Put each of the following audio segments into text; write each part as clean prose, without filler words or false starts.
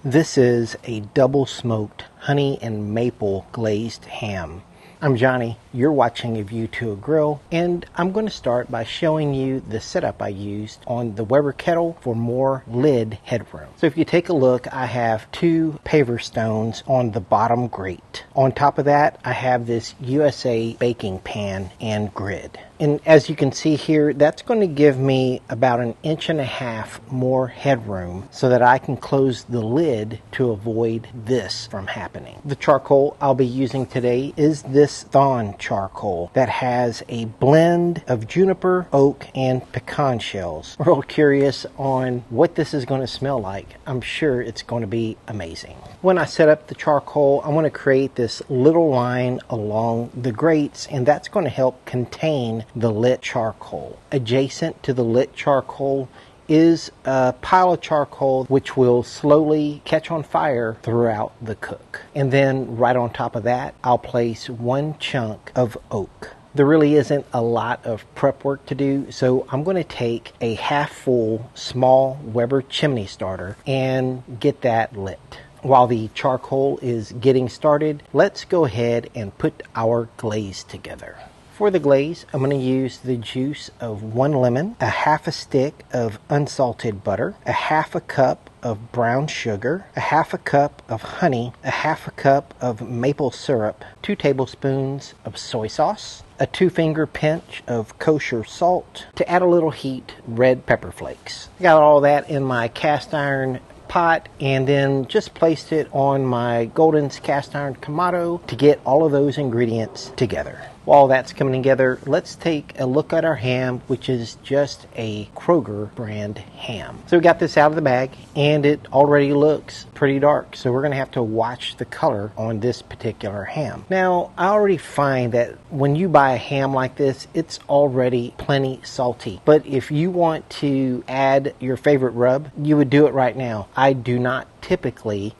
This is a double smoked honey and maple glazed ham. I'm Johnny, you're watching A View to a Grill, and I'm going to start by showing you the setup I used on the Weber kettle for more lid headroom. So if you take a look, I have two paver stones on the bottom grate. On top of that, I have this USA baking pan and grid. And as you can see here, that's going to give me about 1.5 inches more headroom so that I can close the lid to avoid this from happening. The charcoal I'll be using today is this Thon charcoal that has a blend of juniper, oak, and pecan shells. Real curious on what this is going to smell like. I'm sure it's going to be amazing. When I set up the charcoal, I want to create this little line along the grates, and that's going to help contain the lit charcoal. Adjacent to the lit charcoal is a pile of charcoal which will slowly catch on fire throughout the cook. And then right on top of that, I'll place one chunk of oak. There really isn't a lot of prep work to do, so I'm going to take a half full small Weber chimney starter and get that lit. While the charcoal is getting started, let's go ahead and put our glaze together. For the glaze, I'm going to use the juice of 1 lemon, a half a stick of unsalted butter, a half a cup of brown sugar, a half a cup of honey, a half a cup of maple syrup, 2 tablespoons of soy sauce, a 2-finger pinch of kosher salt. To add a little heat, red pepper flakes. I got all that in my cast iron pot and then just placed it on my Golden's cast iron Kamado to get all of those ingredients together. While that's coming together, let's take a look at our ham, which is just a Kroger brand ham. So we got this out of the bag and it already looks pretty dark, so we're going to have to watch the color on this particular ham. Now, I already find that when you buy a ham like this, it's already plenty salty. But if you want to add your favorite rub, you would do it right now. I do not typically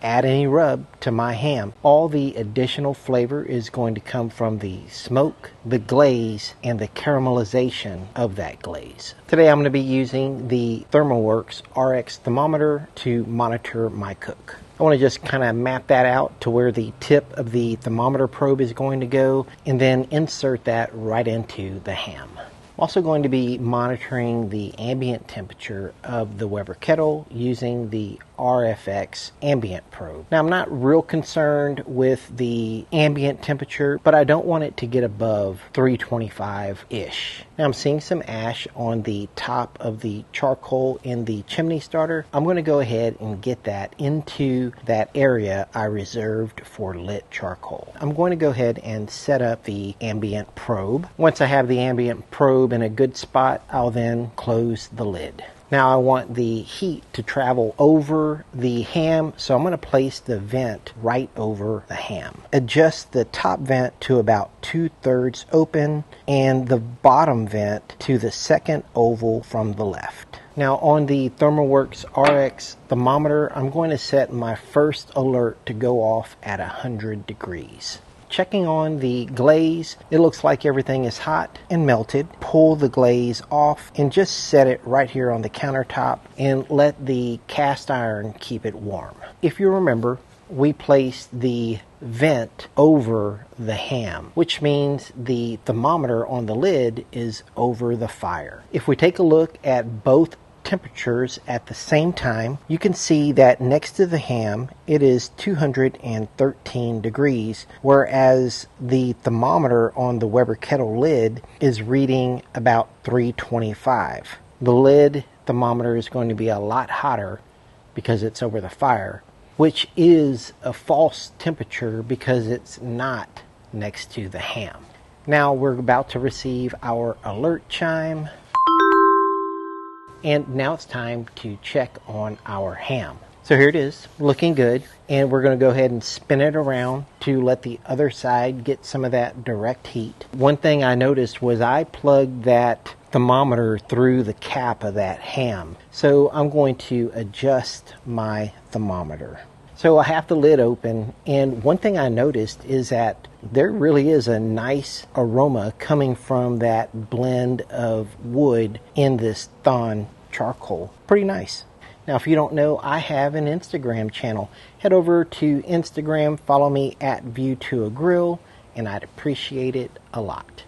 add any rub to my ham. All the additional flavor is going to come from the smoke, the glaze, and the caramelization of that glaze. Today I'm going to be using the ThermoWorks RX thermometer to monitor my cook. I want to just kind of map that out to where the tip of the thermometer probe is going to go and then insert that right into the ham. I'm also going to be monitoring the ambient temperature of the Weber kettle using the RFX ambient probe. Now, I'm not real concerned with the ambient temperature, but I don't want it to get above 325-ish. Now, I'm seeing some ash on the top of the charcoal in the chimney starter. I'm going to go ahead and get that into that area I reserved for lit charcoal. I'm going to go ahead and set up the ambient probe. Once I have the ambient probe in a good spot, I'll then close the lid. Now I want the heat to travel over the ham, so I'm going to place the vent right over the ham. Adjust the top vent to about 2/3 open and the bottom vent to the second oval from the left. Now on the ThermoWorks RX thermometer, I'm going to set my first alert to go off at 100 degrees. Checking on the glaze, it looks like everything is hot and melted. Pull the glaze off and just set it right here on the countertop and let the cast iron keep it warm. If you remember, we placed the vent over the ham, which means the thermometer on the lid is over the fire. If we take a look at both temperatures at the same time, you can see that next to the ham it is 213 degrees, whereas the thermometer on the Weber kettle lid is reading about 325. The lid thermometer is going to be a lot hotter because it's over the fire, which is a false temperature because it's not next to the ham. Now we're about to receive our alert chime. And now it's time to check on our ham. So here it is, looking good. And we're going to go ahead and spin it around to let the other side get some of that direct heat. One thing I noticed was I plugged that thermometer through the cap of that ham. So I'm going to adjust my thermometer. So I have the lid open, and one thing I noticed is that there really is a nice aroma coming from that blend of wood in this Thon charcoal. Pretty nice. Now, if you don't know, I have an Instagram channel. Head over to Instagram, follow me at View to a Grill, and I'd appreciate it a lot.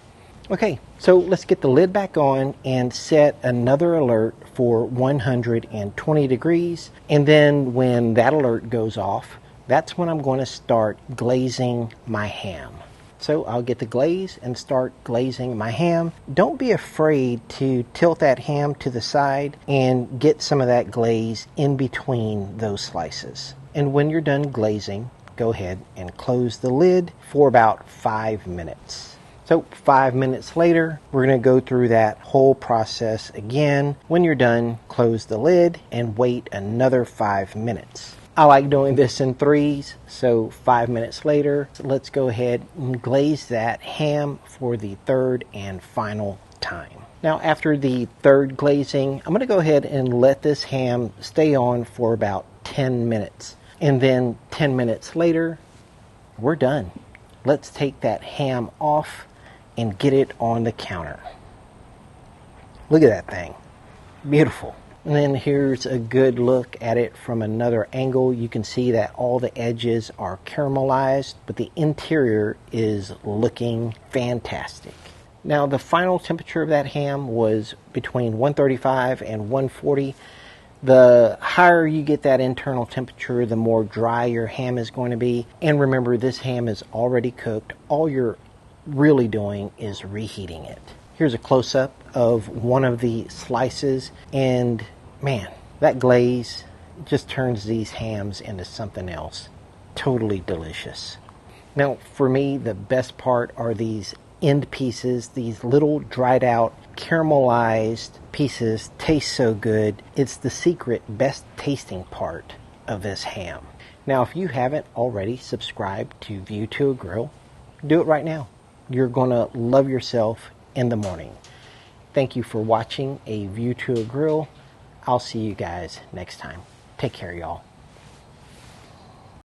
Okay, so let's get the lid back on and set another alert for 120 degrees. And then when that alert goes off, that's when I'm going to start glazing my ham. So I'll get the glaze and start glazing my ham. Don't be afraid to tilt that ham to the side and get some of that glaze in between those slices. And when you're done glazing, go ahead and close the lid for about 5 minutes. So 5 minutes later, we're going to go through that whole process again. When you're done, close the lid and wait another 5 minutes. I like doing this in threes, so 5 minutes later, let's go ahead and glaze that ham for the third and final time. Now, after the third glazing, I'm going to go ahead and let this ham stay on for about 10 minutes. And then 10 minutes later, we're done. Let's take that ham off and get it on the counter. Look at that thing. Beautiful. And then here's a good look at it from another angle. You can see that all the edges are caramelized, but the interior is looking fantastic. Now, the final temperature of that ham was between 135 and 140. The higher you get that internal temperature, the more dry your ham is going to be. And remember, this ham is already cooked. All you're really doing is reheating it. Here's a close-up of one of the slices, and man, that glaze just turns these hams into something else. Totally delicious. Now, for me, the best part are these end pieces. These little dried out caramelized pieces taste so good. It's the secret best tasting part of this ham. Now, if you haven't already subscribed to View to a Grill, do it right now. You're going to love yourself in the morning. Thank you for watching a View to a Grill. I'll see you guys next time. Take care, y'all.